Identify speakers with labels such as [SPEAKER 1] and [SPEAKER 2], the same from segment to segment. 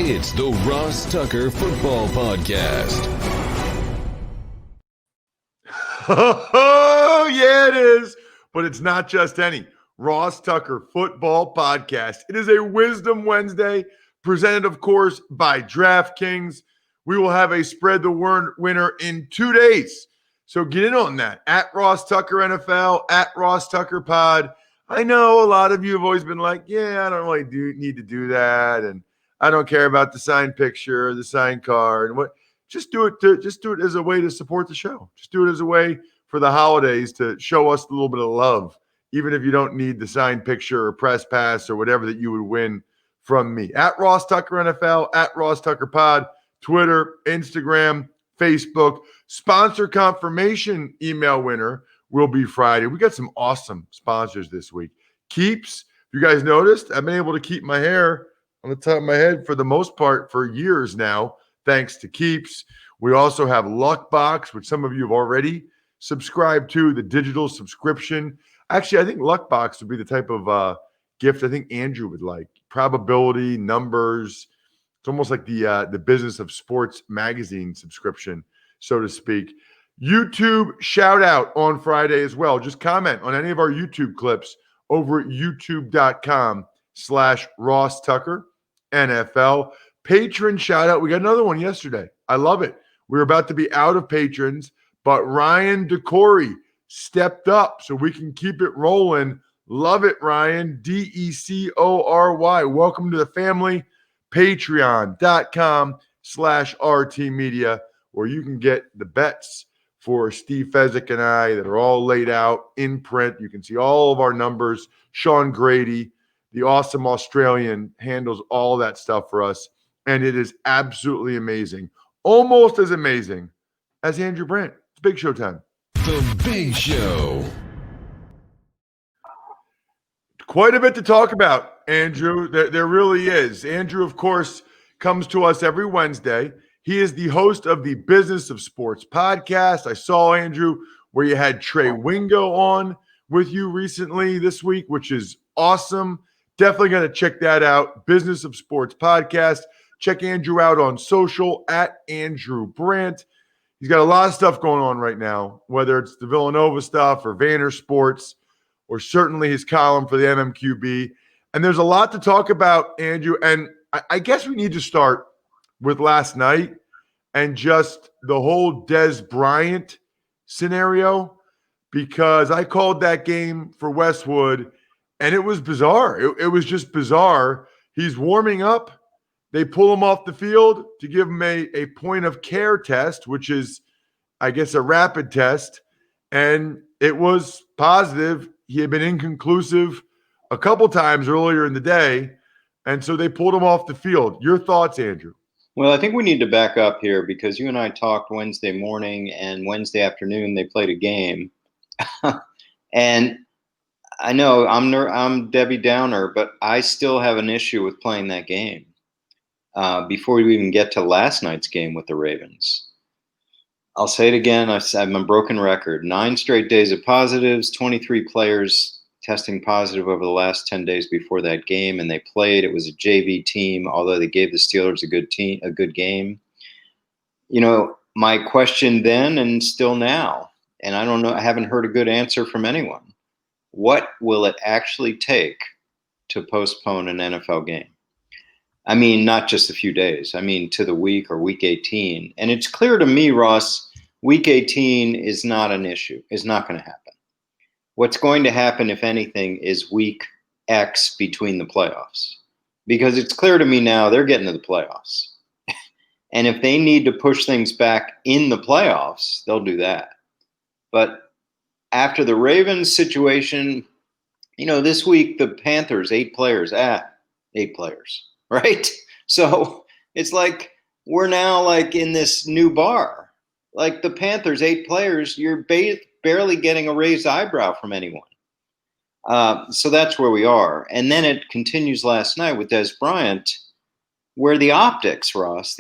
[SPEAKER 1] It's the Ross Tucker Football Podcast.
[SPEAKER 2] Oh, yeah, it is. But it's not just any Ross Tucker Football Podcast. It is a Wisdom Wednesday presented, of course, by DraftKings. We will have a spread the word winner in 2 days. So get in on that. At Ross Tucker NFL, at Ross Tucker Pod. I know a lot of you have always been like, yeah, I don't really need to do that. And I don't care about the signed picture, the signed card. And what? Just do it as a way to support the show. Just do it as a way for the holidays to show us a little bit of love, even if you don't need the signed picture or press pass or whatever that you would win from me. At Ross Tucker NFL, at Ross Tucker Pod, Twitter, Instagram, Facebook. Sponsor confirmation email winner will be Friday. We got some awesome sponsors this week. Keeps, if you guys noticed, I've been able to keep my hair on the top of my head for the most part for years now, thanks to Keeps. We also have Luckbox, which some of you have already subscribed to, the digital subscription. Actually, I think Luckbox would be the type of gift I think Andrew would like. Probability, numbers. It's almost like the Business of Sports magazine subscription, so to speak. YouTube shout out on Friday as well. Just comment on any of our YouTube clips over at youtube.com/Ross Tucker NFL. Patron shout out. We got another one yesterday. I love it. We were about to be out of patrons, but Ryan DeCory stepped up so we can keep it rolling. Love it, Ryan. DECORY. Welcome to the family. Patreon.com/RT Media, where you can get the bets for Steve Fezzik and I that are all laid out in print. You can see all of our numbers. Sean Grady, the awesome Australian, handles all that stuff for us. And it is absolutely amazing. Almost as amazing as Andrew Brandt. It's Big Show time.
[SPEAKER 1] The Big Show.
[SPEAKER 2] Quite a bit to talk about, Andrew. There really is. Andrew, of course, comes to us every Wednesday. He is the host of the Business of Sports podcast. I saw, Andrew, where you had Trey Wingo on with you recently this week, which is awesome. Definitely going to check that out. Business of Sports podcast. Check Andrew out on social at Andrew Brandt. He's got a lot of stuff going on right now, whether it's the Villanova stuff or Vanner Sports, or certainly his column for the MMQB. And there's a lot to talk about, Andrew. And I guess we need to start with last night and just the whole Dez Bryant scenario, because I called that game for Westwood, and it was bizarre. It was just bizarre. He's warming up. They pull him off the field to give him a point of care test, which is, I guess, a rapid test. And it was positive. He had been inconclusive a couple times earlier in the day. And so they pulled him off the field. Your thoughts, Andrew?
[SPEAKER 3] Well, I think we need to back up here because you and I talked Wednesday morning, and Wednesday afternoon they played a game. And I know I'm Debbie Downer, but I still have an issue with playing that game before we even get to last night's game with the Ravens. I'll say it again. I'm a broken record. 9 straight days of positives, 23 players testing positive over the last 10 days before that game, and they played. It was a JV team, although they gave the Steelers a good game. You know, my question then and still now, and I don't know, I haven't heard a good answer from anyone. What will it actually take to postpone an NFL game? I mean, not just a few days. I mean, to the week or week 18. And it's clear to me, Ross, week 18 is not an issue. It's not going to happen. What's going to happen, if anything, is week X between the playoffs. Because it's clear to me now they're getting to the playoffs. And if they need to push things back in the playoffs, they'll do that. But after the Ravens situation, you know, this week the Panthers, 8 players, 8 players, right? So it's like we're now like in this new bar. Like the Panthers, 8 players, you're barely getting a raised eyebrow from anyone. So that's where we are. And then it continues last night with Dez Bryant, where the optics, Ross,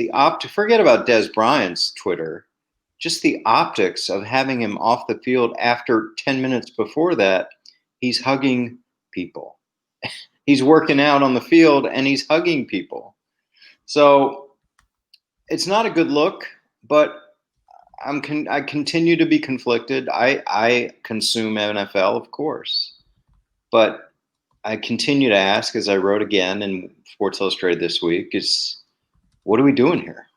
[SPEAKER 3] forget about Dez Bryant's Twitter, just the optics of having him off the field after 10 minutes before that, he's hugging people. He's working out on the field and he's hugging people. So it's not a good look, but I continue to be conflicted. I consume NFL, of course, but I continue to ask, as I wrote again in Sports Illustrated this week, is what are we doing here?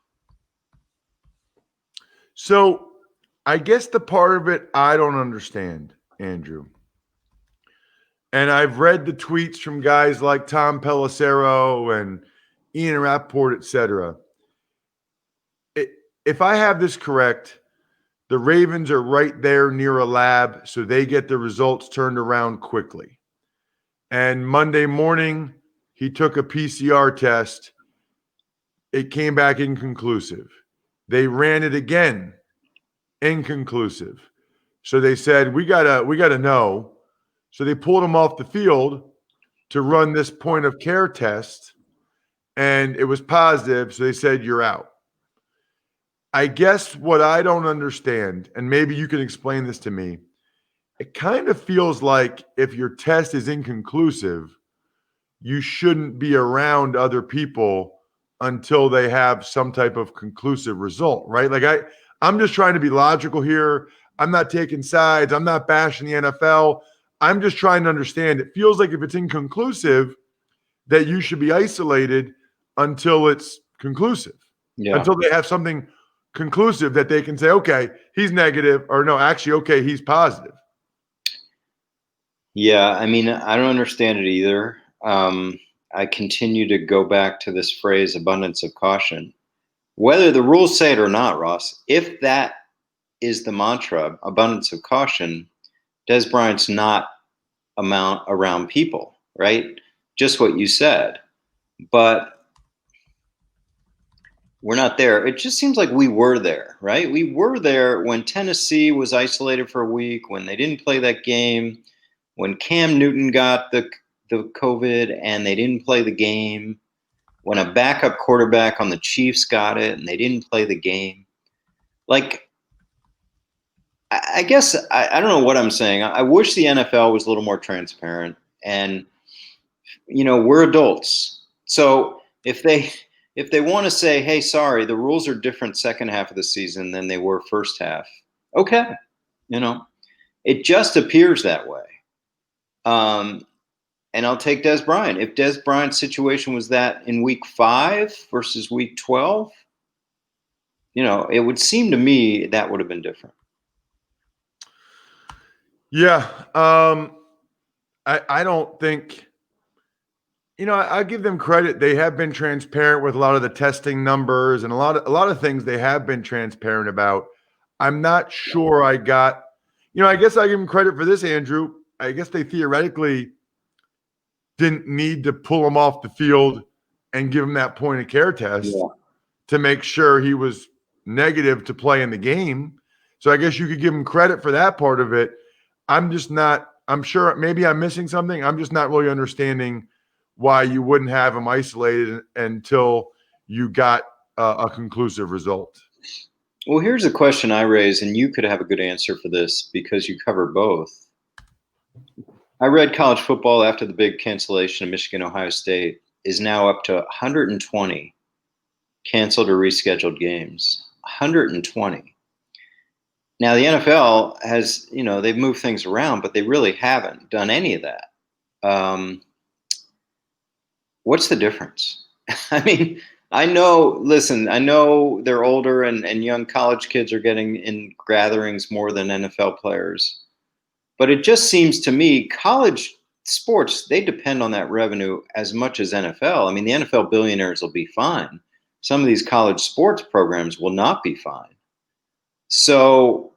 [SPEAKER 2] So I guess the part of it I don't understand, Andrew, and I've read the tweets from guys like Tom Pelissero and Ian Rappaport, et cetera. If I have this correct, the Ravens are right there near a lab, so they get the results turned around quickly. And Monday morning, he took a PCR test. It came back inconclusive. They ran it again, inconclusive. So they said, we gotta know. So they pulled him off the field to run this point of care test, and it was positive. So they said, you're out. I guess what I don't understand, and maybe you can explain this to me, it kind of feels like if your test is inconclusive, you shouldn't be around other people until they have some type of conclusive result, right? Like I'm just trying to be logical here. I'm not taking sides. I'm not bashing the NFL. I'm just trying to understand. It feels like if it's inconclusive, that you should be isolated until it's conclusive, until they have something conclusive that they can say, okay, he's negative, or no, actually, okay, he's positive.
[SPEAKER 3] Yeah, I mean, I don't understand it either. I continue to go back to this phrase, abundance of caution. Whether the rules say it or not, Ross, if that is the mantra, abundance of caution, Dez Bryant's not around people, right? Just what you said. But we're not there. It just seems like we were there, right? We were there when Tennessee was isolated for a week, when they didn't play that game, when Cam Newton got the COVID and they didn't play the game, when a backup quarterback on the Chiefs got it and they didn't play the game. Like, I guess I don't know what I'm saying. I wish the NFL was a little more transparent. And, we're adults. So if they want to say, hey, sorry, the rules are different second half of the season than they were first half, okay. It just appears that way. And I'll take Dez Bryant. If Dez Bryant's situation was that in week 5 versus week 12, it would seem to me that would have been different.
[SPEAKER 2] Yeah. I don't think, I give them credit. They have been transparent with a lot of the testing numbers and a lot of things they have been transparent about. I'm not sure I got, I guess I give them credit for this, Andrew. I guess they theoretically didn't need to pull him off the field and give him that point of care test to make sure he was negative to play in the game. So I guess you could give him credit for that part of it. I'm sure maybe I'm missing something. I'm just not really understanding why you wouldn't have him isolated until you got a conclusive result.
[SPEAKER 3] Well, here's a question I raise, and you could have a good answer for this because you cover both. I read college football after the big cancellation of Michigan, Ohio State is now up to 120 canceled or rescheduled games. 120. Now the NFL has, they've moved things around, but they really haven't done any of that. What's the difference? I mean, I know they're older and young college kids are getting in gatherings more than NFL players. But it just seems to me college sports, they depend on that revenue as much as NFL. I mean, the NFL billionaires will be fine. Some of these college sports programs will not be fine. So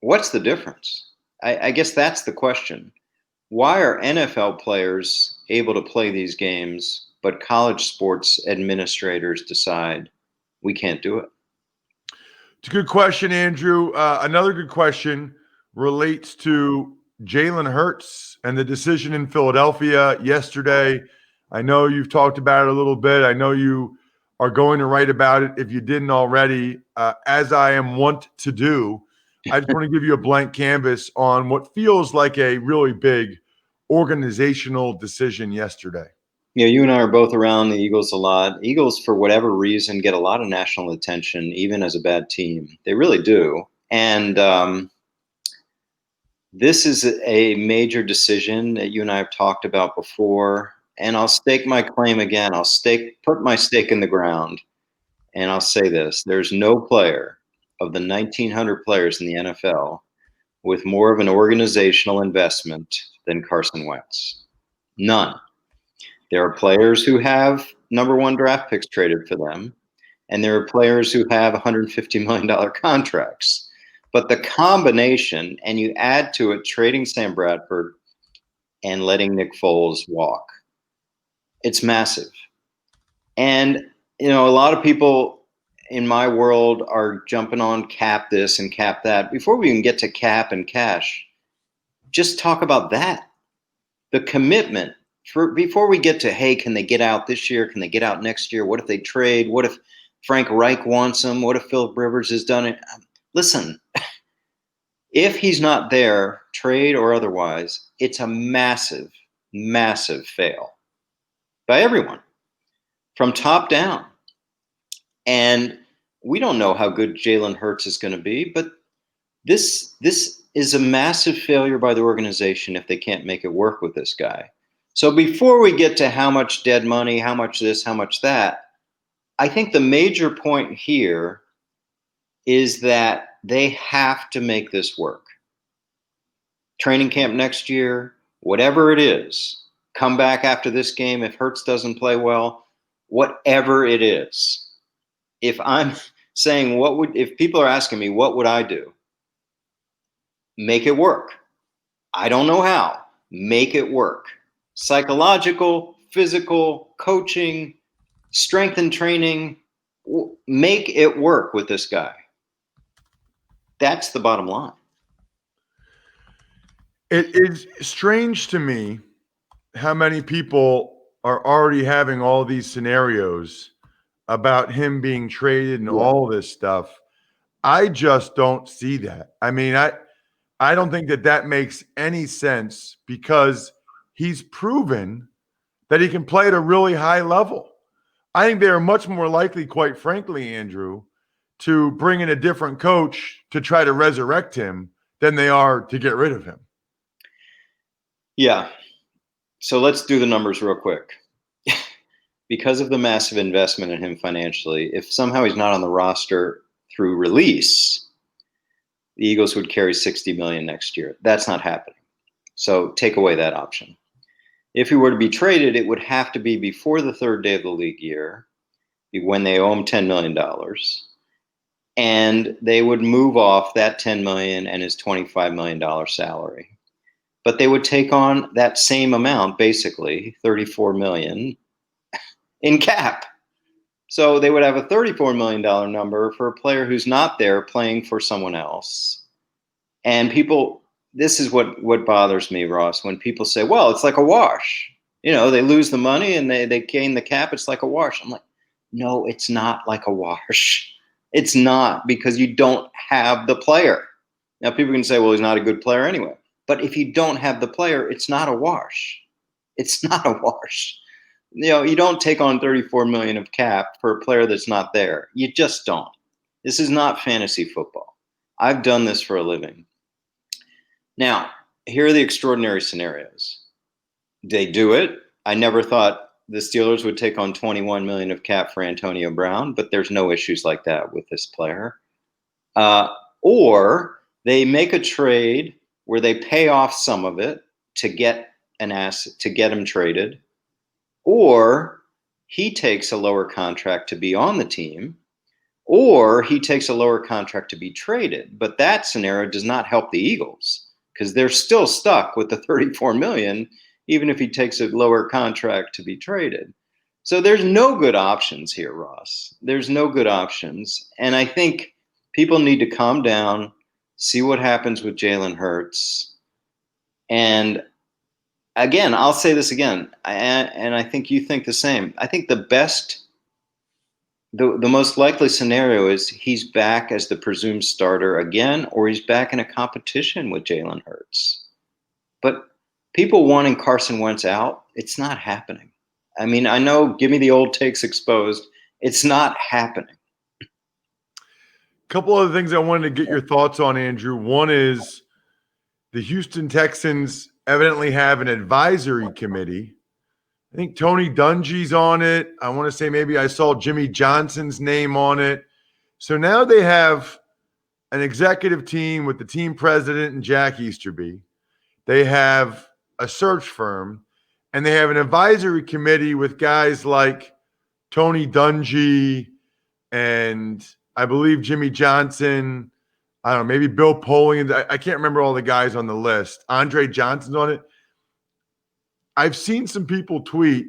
[SPEAKER 3] what's the difference? I guess that's the question. Why are NFL players able to play these games, but college sports administrators decide we can't do it?
[SPEAKER 2] It's a good question, Andrew. Another good question relates to Jalen Hurts and the decision in Philadelphia yesterday. I know you've talked about it a little bit. I know you are going to write about it if you didn't already, as I am wont to do. I just want to give you a blank canvas on what feels like a really big organizational decision yesterday.
[SPEAKER 3] You and I are both around the Eagles a lot. Eagles, for whatever reason, get a lot of national attention, even as a bad team. They really do. And this is a major decision that you and I have talked about before. And I'll stake my claim again. Put my stake in the ground. And I'll say this: there's no player of the 1,900 players in the NFL with more of an organizational investment than Carson Wentz. None. There are players who have number one draft picks traded for them, and there are players who have $150 million contracts. But the combination, and you add to it trading Sam Bradford and letting Nick Foles walk, it's massive. And, a lot of people in my world are jumping on cap this and cap that. Before we even get to cap and cash, just talk about that. The commitment. Before we get to, hey, can they get out this year? Can they get out next year? What if they trade? What if Frank Reich wants them? What if Philip Rivers has done it? Listen, if he's not there, trade or otherwise, it's a massive, massive fail by everyone from top down. And we don't know how good Jalen Hurts is going to be, but this is a massive failure by the organization if they can't make it work with this guy. So before we get to how much dead money, how much this, how much that, I think the major point here is that they have to make this work. Training camp next year, whatever it is, come back after this game if Hurts doesn't play well, whatever it is. If I'm saying if people are asking me, what would I do? Make it work. I don't know how. Make it work. Psychological, physical, coaching, strength and training, make it work with this guy. That's the bottom line.
[SPEAKER 2] It is strange to me how many people are already having all these scenarios about him being traded and all this stuff. I just don't see that. I mean, I don't think that makes any sense because he's proven that he can play at a really high level. I think they are much more likely, quite frankly, Andrew, to bring in a different coach to try to resurrect him than they are to get rid of him.
[SPEAKER 3] Yeah. So let's do the numbers real quick. Because of the massive investment in him financially, if somehow he's not on the roster through release, the Eagles would carry $60 million next year. That's not happening. So take away that option. If he were to be traded, it would have to be before the third day of the league year, when they owe him $10 million. And they would move off that $10 million and his $25 million salary. But they would take on that same amount, basically, $34 million, in cap. So they would have a $34 million number for a player who's not there playing for someone else. And this is what bothers me, Ross, when people say, well, it's like a wash. They lose the money and they gain the cap. It's like a wash. I'm like, no, it's not like a wash. It's not, because you don't have the player. Now, people can say, well, he's not a good player anyway. But if you don't have the player, it's not a wash. It's not a wash. You don't take on $34 million of cap for a player that's not there. You just don't. This is not fantasy football. I've done this for a living. Now, here are the extraordinary scenarios. They do it. I never thought the Steelers would take on $21 million of cap for Antonio Brown, but there's no issues like that with this player. Or they make a trade where they pay off some of it to get an asset, to get him traded. Or he takes a lower contract to be on the team, or he takes a lower contract to be traded. But that scenario does not help the Eagles because they're still stuck with the $34 million, even if he takes a lower contract to be traded. So there's no good options here, Ross. There's no good options. And I think people need to calm down, see what happens with Jalen Hurts. And again, I'll say this again, and I think you think the same. I think the most likely scenario is he's back as the presumed starter again, or he's back in a competition with Jalen Hurts. But people wanting Carson Wentz out, it's not happening. I mean, I know, give me the old takes exposed. It's not happening.
[SPEAKER 2] Couple other things I wanted to get your thoughts on, Andrew. One is the Houston Texans evidently have an advisory committee. I think Tony Dungy's on it. I want to say maybe I saw Jimmy Johnson's name on it. So now they have an executive team with the team president and Jack Easterby. They have a search firm, and they have an advisory committee with guys like Tony Dungy and I believe Jimmy Johnson. I don't know, maybe Bill Polian. I can't remember all the guys on the list. Andre Johnson's on it. I've seen some people tweet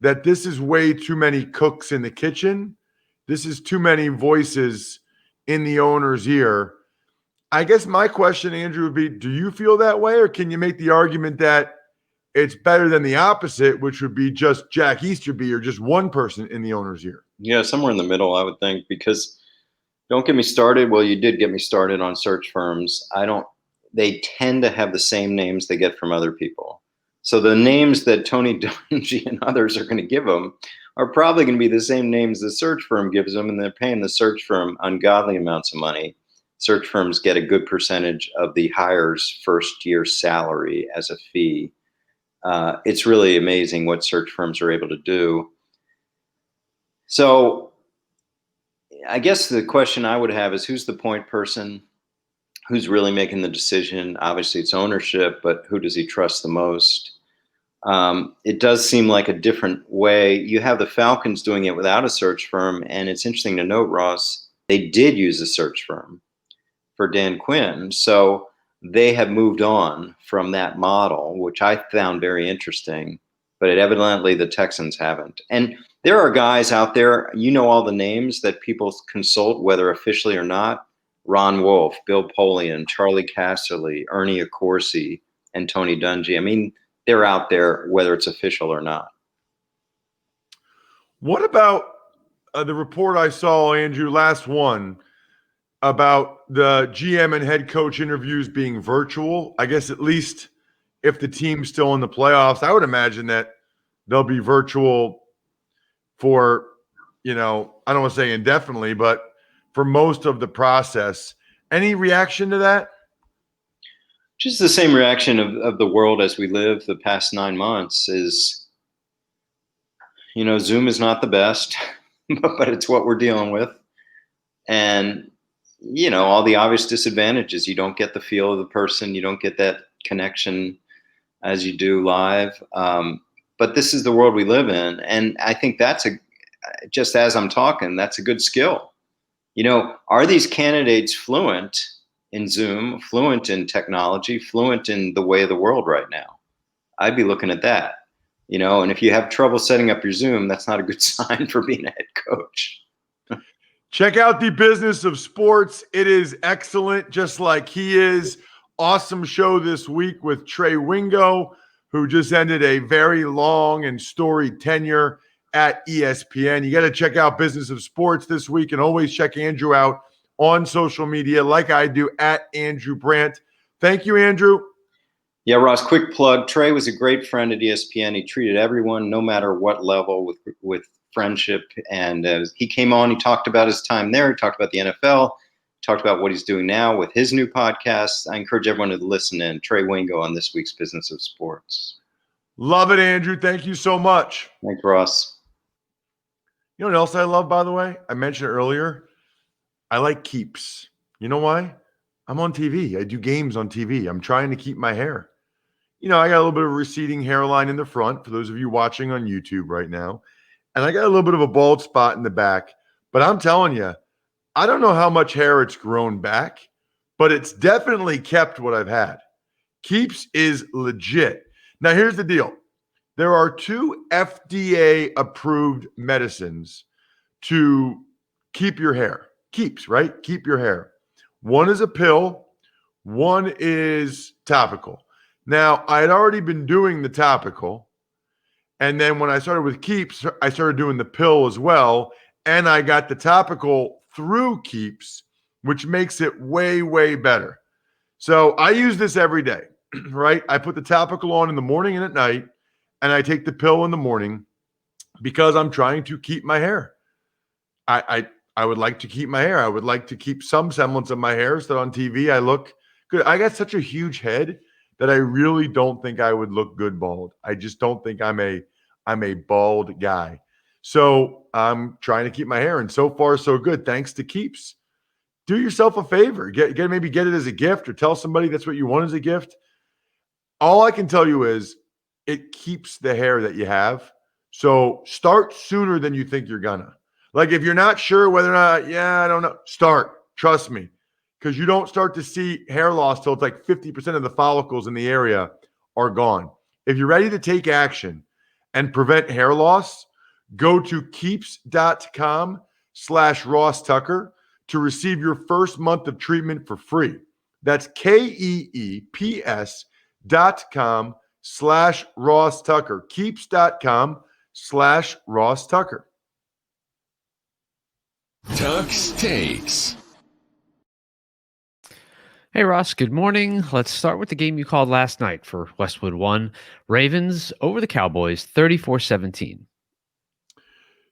[SPEAKER 2] that this is way too many cooks in the kitchen. This is too many voices in the owner's ear. I guess my question, Andrew, would be, do you feel that way, or can you make the argument that it's better than the opposite, which would be just Jack Easterby or just one person in the owner's ear?
[SPEAKER 3] Yeah, somewhere in the middle, I would think, because don't get me started. Well, you did get me started on search firms. They tend to have the same names they get from other people. So the names that Tony Dungy and others are going to give them are probably going to be the same names the search firm gives them, and they're paying the search firm ungodly amounts of money. Search firms get a good percentage of the hire's first year salary as a fee. It's really amazing what search firms are able to do. So I guess the question I would have is, who's the point person? Who's really making the decision? Obviously, it's ownership, but who does he trust the most? It does seem like a different way. You have the Falcons doing it without a search firm, and it's interesting to note, Ross, they did use a search firm for Dan Quinn. So they have moved on from that model, which I found very interesting, but evidently the Texans haven't. And there are guys out there, all the names that people consult, whether officially or not: Ron Wolf, Bill Polian, Charlie Casserly, Ernie Accorsi, and Tony Dungy. I mean, they're out there whether it's official or not.
[SPEAKER 2] What about the report I saw, Andrew, last one, about the GM and head coach interviews being virtual? I guess at least if the team's still in the playoffs, I would imagine that they'll be virtual for, I don't want to say indefinitely, but for most of the process. Any reaction to that?
[SPEAKER 3] Just the same reaction of the world as we live the past 9 months is, Zoom is not the best, but it's what we're dealing with. And, all the obvious disadvantages. You don't get the feel of the person. You don't get that connection as you do live. But this is the world we live in. And I think just as I'm talking, that's a good skill. Are these candidates fluent in Zoom, fluent in technology, fluent in the way of the world right now? I'd be looking at that, and if you have trouble setting up your Zoom, that's not a good sign for being a head coach.
[SPEAKER 2] Check out the Business of Sports. It is excellent, just like he is. Awesome show this week with Trey Wingo, who just ended a very long and storied tenure at ESPN. You got to check out Business of Sports this week, and always check Andrew out on social media like I do, at Andrew Brandt. Thank you, Andrew.
[SPEAKER 3] Yeah, Ross, quick plug. Trey was a great friend at ESPN. He treated everyone, no matter what level, with friendship. And he came on, he talked about his time there. He talked about the NFL, talked about what he's doing now with his new podcast. I encourage everyone to listen in. Trey Wingo on this week's Business of Sports.
[SPEAKER 2] Love it, Andrew. Thank you so much.
[SPEAKER 3] Thanks, Ross.
[SPEAKER 2] You know what else I love, by the way? I mentioned earlier, I like Keeps. You know why? I'm on TV. I do games on TV. I'm trying to keep my hair. I got a little bit of a receding hairline in the front, for those of you watching on YouTube right now. And I got a little bit of a bald spot in the back. But I'm telling you, I don't know how much hair it's grown back, but it's definitely kept what I've had. Keeps is legit. Now, here's the deal. There are 2 FDA-approved medicines to keep your hair. Keeps, right? Keep your hair. One is a pill. One is topical. Now, I had already been doing the topical. And then when I started with Keeps, I started doing the pill as well. And I got the topical through Keeps, which makes it way, way better. So I use this every day, right? I put the topical on in the morning and at night, and I take the pill in the morning. because I'm trying to keep my hair. I would like to keep my hair. I would like to keep some semblance of my hair so that on TV I look good. I got such a huge head that I really don't think I would look good bald. I just don't think I'm a bald guy. So I'm trying to keep my hair, and so far so good. Thanks to Keeps. Do yourself a favor. Maybe get it as a gift, or tell somebody that's what you want as a gift. All I can tell you is it keeps the hair that you have. So start sooner than you think you're gonna. Like if you're not sure whether or not, I don't know, start. Trust me. Because you don't start to see hair loss till it's like 50% of the follicles in the area are gone. If you're ready to take action and prevent hair loss, go to keeps.com/Ross Tucker to receive your first month of treatment for free. That's KEEPS.com/Ross Tucker. Keeps.com/Ross Tucker.
[SPEAKER 1] Tuck's Takes.
[SPEAKER 4] Hey, Ross, good morning. Let's start with the game you called last night for Westwood 1. Ravens over the Cowboys, 34-17.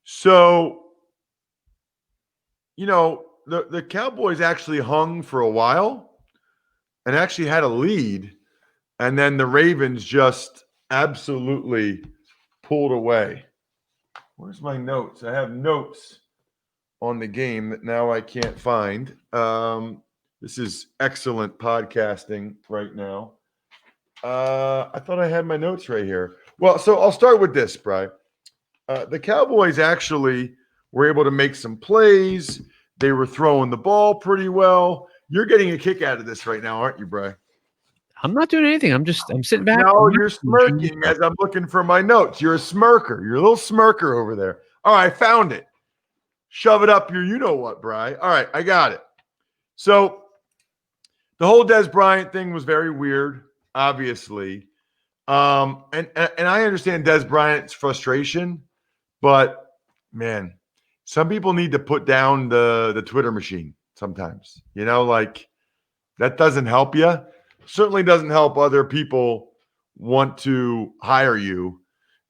[SPEAKER 2] So, the Cowboys actually hung for a while and actually had a lead, and then the Ravens just absolutely pulled away. Where's my notes? I have notes on the game that now I can't find. This is excellent podcasting right now. I thought I had my notes right here. Well, so I'll start with this, Bri. The Cowboys actually were able to make some plays. They were throwing the ball pretty well. You're getting a kick out of this right now, aren't you, Bri?
[SPEAKER 4] I'm not doing anything. I'm sitting back.
[SPEAKER 2] No, you're smirking as I'm looking for my notes. You're a smirker. You're a little smirker over there. All right, I found it. Shove it up your you-know-what, Bri. All right, I got it. So the whole Dez Bryant thing was very weird, obviously. And I understand Dez Bryant's frustration, but, man, some people need to put down the Twitter machine sometimes. Like that doesn't help you. Certainly doesn't help other people want to hire you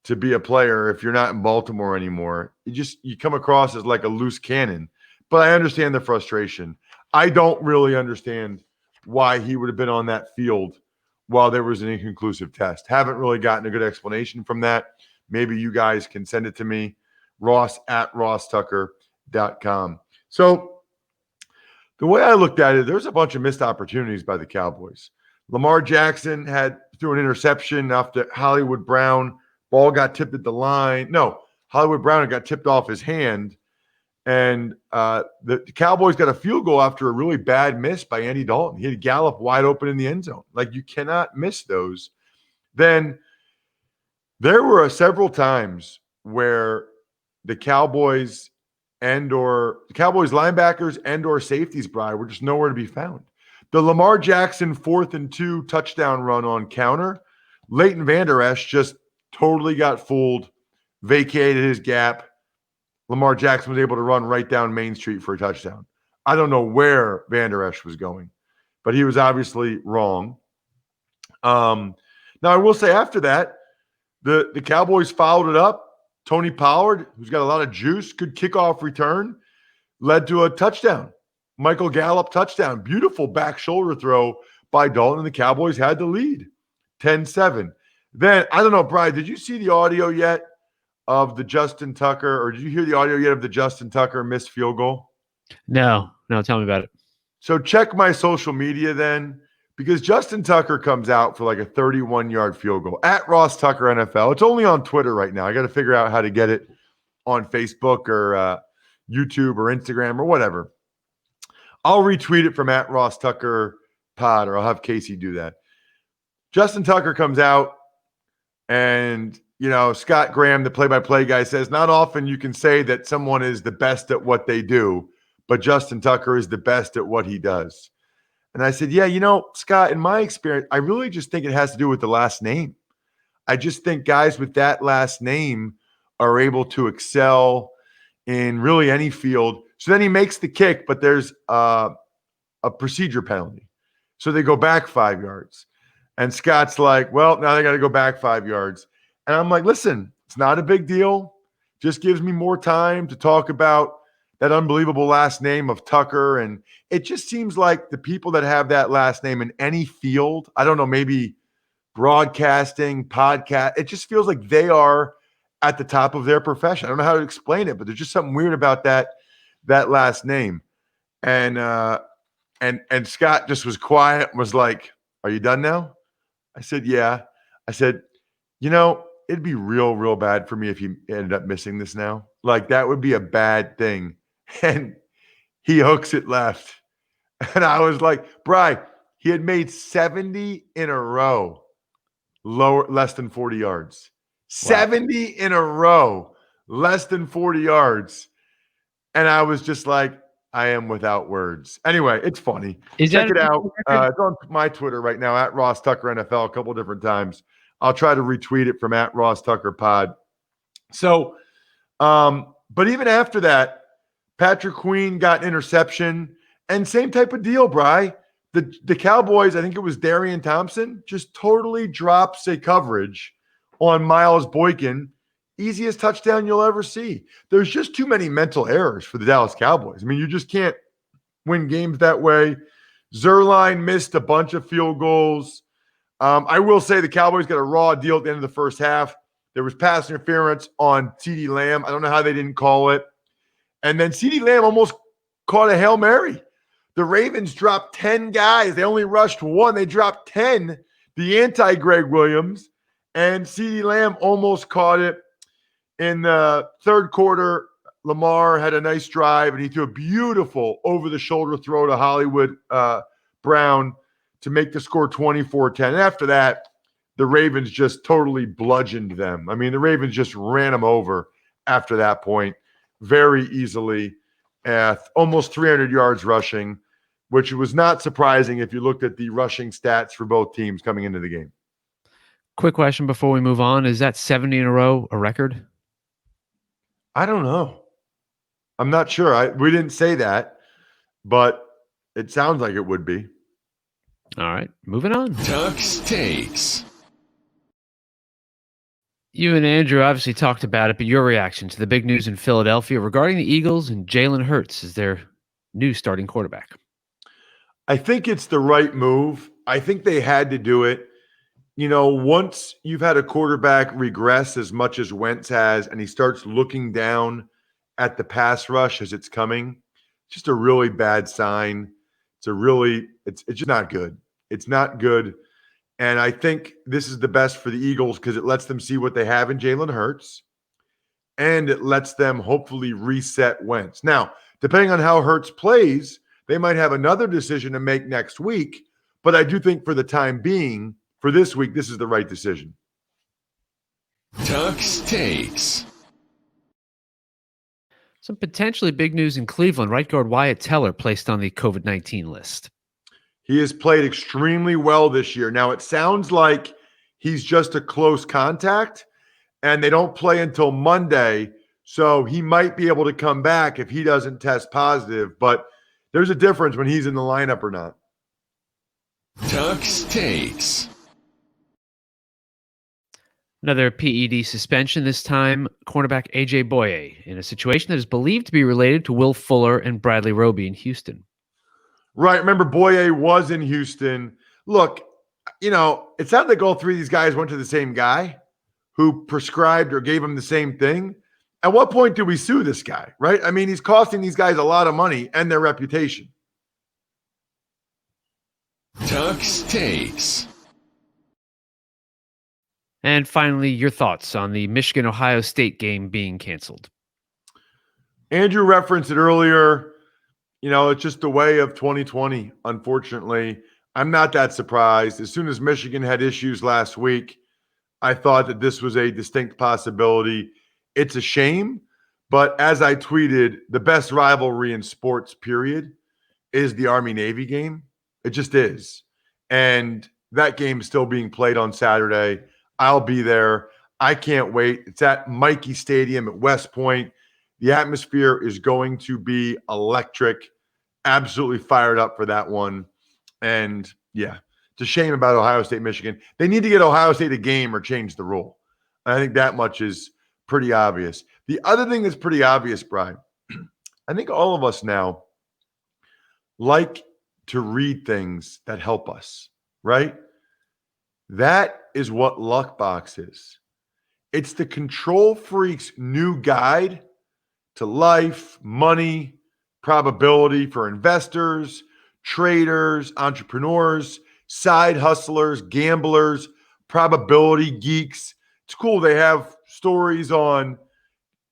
[SPEAKER 2] to be a player if you're not in Baltimore anymore. You come across as like a loose cannon. But I understand the frustration. I don't really understand why he would have been on that field while there was an inconclusive test. Haven't really gotten a good explanation from that. Maybe you guys can send it to me, ross@rosstucker.com. So the way I looked at it, there's a bunch of missed opportunities by the Cowboys. Lamar Jackson threw an interception after Hollywood Brown. Ball got tipped at the line. No, Hollywood Brown got tipped off his hand. And the Cowboys got a field goal after a really bad miss by Andy Dalton. He had Gallup wide open in the end zone. Like, you cannot miss those. Then there were several times where the Cowboys linebackers and or safeties, Bri, were just nowhere to be found. The Lamar Jackson 4th and 2 touchdown run on counter, Leighton Vander Esch just totally got fooled, vacated his gap. Lamar Jackson was able to run right down Main Street for a touchdown. I don't know where Vander Esch was going, but he was obviously wrong. Now, I will say after that, the Cowboys followed it up. Tony Pollard, who's got a lot of juice, good kickoff return, led to a touchdown. Michael Gallup touchdown. Beautiful back shoulder throw by Dalton, and the Cowboys had the lead, 10-7. Then, I don't know, Brian, did you see the audio yet of the Justin Tucker, or did you hear the audio yet of the Justin Tucker missed field goal?
[SPEAKER 4] No, tell me about it.
[SPEAKER 2] So check my social media then, because Justin Tucker comes out for like a 31-yard field goal at Ross Tucker NFL. It's only on Twitter right now. I got to figure out how to get it on Facebook or YouTube or Instagram or whatever. I'll retweet it from at RosstuckerPod, or I'll have Casey do that. Justin Tucker comes out, and Scott Graham, the play-by-play guy, says, not often you can say that someone is the best at what they do, but Justin Tucker is the best at what he does. And I said, Scott, in my experience, I really just think it has to do with the last name. I just think guys with that last name are able to excel in really any field. So then he makes the kick, but there's a procedure penalty. So they go back 5 yards. And Scott's like, well, now they got to go back 5 yards. And I'm like, listen, it's not a big deal. just gives me more time to talk about that unbelievable last name of Tucker. And it just seems like the people that have that last name in any field, I don't know, maybe broadcasting, podcast, it just feels like they are at the top of their profession. I don't know how to explain it, but there's just something weird about that last name. And Scott just was quiet and was like, "Are you done now?" I said, "Yeah." I said, it'd be real, real bad for me if you ended up missing this now. Like, that would be a bad thing. And he hooks it left. And I was like, Bri, he had made 70 in a row, less than 40 yards. Wow. 70 in a row, less than 40 yards. And I was just like, I am without words. Anyway, it's funny. Check it out. It's on my Twitter right now, at Ross Tucker NFL, a couple different times. I'll try to retweet it from at RosstuckerPod. So, but even after that, Patrick Queen got an interception, and same type of deal, Bri. The Cowboys, I think it was Darian Thompson, just totally drops a coverage on Miles Boykin. Easiest touchdown you'll ever see. There's just too many mental errors for the Dallas Cowboys. I mean, you just can't win games that way. Zerline missed a bunch of field goals. I will say the Cowboys got a raw deal at the end of the first half. There was pass interference on CeeDee Lamb. I don't know how they didn't call it. And then CeeDee Lamb almost caught a Hail Mary. The Ravens dropped 10 guys. They only rushed one. They dropped 10, the anti-Greg Williams. And CeeDee Lamb almost caught it. In the third quarter, Lamar had a nice drive, and he threw a beautiful over-the-shoulder throw to Hollywood Brown to make the score 24-10. And after that, the Ravens just totally bludgeoned them. I mean, the Ravens just ran them over after that point very easily, almost 300 yards rushing, which was not surprising if you looked at the rushing stats for both teams coming into the game.
[SPEAKER 4] Quick question before we move on. Is that 70 in a row a record?
[SPEAKER 2] I don't know. I'm not sure. We didn't say that, but it sounds like it would be.
[SPEAKER 4] All right, moving on.
[SPEAKER 1] Tuck's Takes.
[SPEAKER 4] You and Andrew obviously talked about it, but your reaction to the big news in Philadelphia regarding the Eagles and Jalen Hurts as their new starting quarterback.
[SPEAKER 2] I think it's the right move. I think they had to do it. Once you've had a quarterback regress as much as Wentz has, and he starts looking down at the pass rush as it's coming, it's just a really bad sign. It's just not good. It's not good. And I think this is the best for the Eagles because it lets them see what they have in Jalen Hurts, and it lets them hopefully reset Wentz. Now, depending on how Hurts plays, they might have another decision to make next week, but I do think for the time being, for this week, this is the right decision.
[SPEAKER 1] Tuck's Takes.
[SPEAKER 4] Some potentially big news in Cleveland. Right guard Wyatt Teller placed on the COVID-19 list.
[SPEAKER 2] He has played extremely well this year. Now, it sounds like he's just a close contact, and they don't play until Monday, so he might be able to come back if he doesn't test positive, but there's a difference when he's in the lineup or not.
[SPEAKER 1] Tuck's Takes.
[SPEAKER 4] Another PED suspension, this time cornerback A.J. Boye, in a situation that is believed to be related to Will Fuller and Bradley Roby in Houston.
[SPEAKER 2] Right. Remember, Boye was in Houston. Look, it sounds like all three of these guys went to the same guy who prescribed or gave him the same thing. At what point do we sue this guy, right? I mean, he's costing these guys a lot of money and their reputation.
[SPEAKER 1] Tuck's Takes.
[SPEAKER 4] And finally, your thoughts on the Michigan-Ohio State game being canceled.
[SPEAKER 2] Andrew referenced it earlier. It's just the way of 2020, unfortunately. I'm not that surprised. As soon as Michigan had issues last week, I thought that this was a distinct possibility. It's a shame, but as I tweeted, the best rivalry in sports, period, is the Army-Navy game. It just is. And that game is still being played on Saturday. I'll be there. I can't wait. It's at Mikey Stadium at West Point. The atmosphere is going to be electric. Absolutely fired up for that one. And yeah, it's a shame about Ohio State, Michigan. They need to get Ohio State a game or change the rule. I think that much is pretty obvious. The other thing that's pretty obvious, Brian, I think all of us now like to read things that help us, right? That is what Luckbox is. It's the control freak's new guide to life, money, probability for investors, traders, entrepreneurs, side hustlers, gamblers, probability geeks. It's cool. They have stories on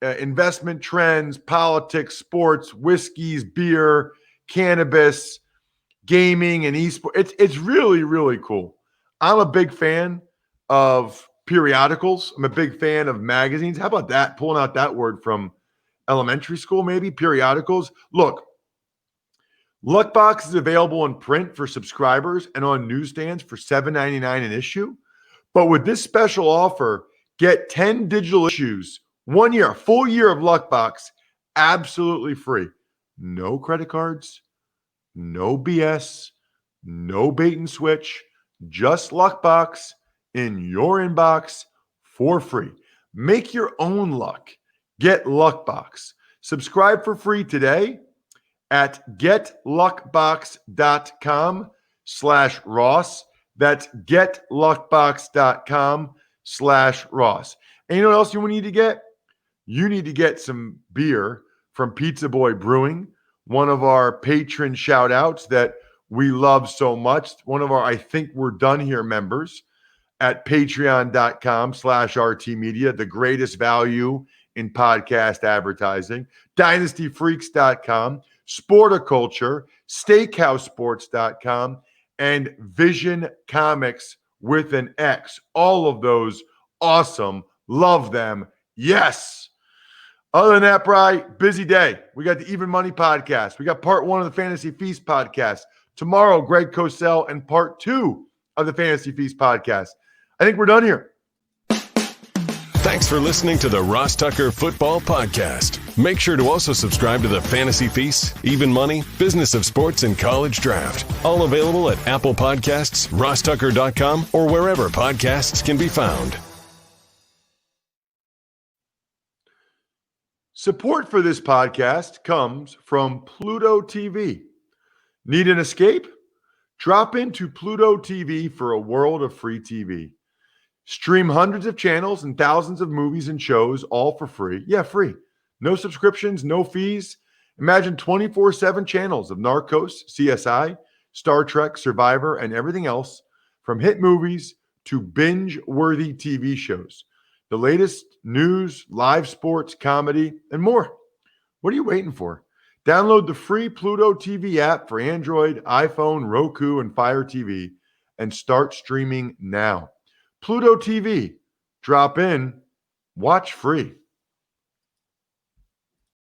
[SPEAKER 2] investment trends, politics, sports, whiskeys, beer, cannabis, gaming, and esports. It's really, really cool. I'm a big fan of periodicals. I'm a big fan of magazines. How about that? Pulling out that word from elementary school, maybe. Periodicals. Look, Luckbox is available in print for subscribers and on newsstands for $7.99 an issue. But with this special offer, get 10 digital issues, 1 year, a full year of Luckbox, absolutely free. No credit cards, no BS, no bait and switch, just Luckbox in your inbox for free. Make your own luck. Get Luckbox. Subscribe for free today at getluckbox.com/Ross. That's getluckbox.com/Ross. And you know what else you need to get? You need to get some beer from Pizza Boy Brewing, one of our patron shout outs that we love so much. One of our I Think We're Done Here members at patreon.com/RT Media, the greatest value in podcast advertising, dynastyfreaks.com, Sporticulture, steakhousesports.com, and Vision Comics with an X. All of those awesome. Love them. Yes. Other than that, Bri, busy day. We got the Even Money podcast. We got part 1 of the Fantasy Feast podcast. Tomorrow, Greg Cosell and part 2 of the Fantasy Feast podcast. I think we're done here.
[SPEAKER 1] Thanks for listening to the Ross Tucker Football Podcast. Make sure to also subscribe to the Fantasy Feast, Even Money, Business of Sports, and College Draft. All available at Apple Podcasts, RossTucker.com, or wherever podcasts can be found.
[SPEAKER 2] Support for this podcast comes from Pluto TV. Need an escape? Drop into Pluto TV for a world of free TV. Stream hundreds of channels and thousands of movies and shows, all for free. Yeah, free. No subscriptions, no fees. Imagine 24/7 channels of Narcos, CSI, Star Trek, Survivor, and everything else, from hit movies to binge-worthy TV shows. The latest news, live sports, comedy, and more. What are you waiting for? Download the free Pluto TV app for Android, iPhone, Roku, and Fire TV and start streaming now. Pluto TV. Drop in. Watch free.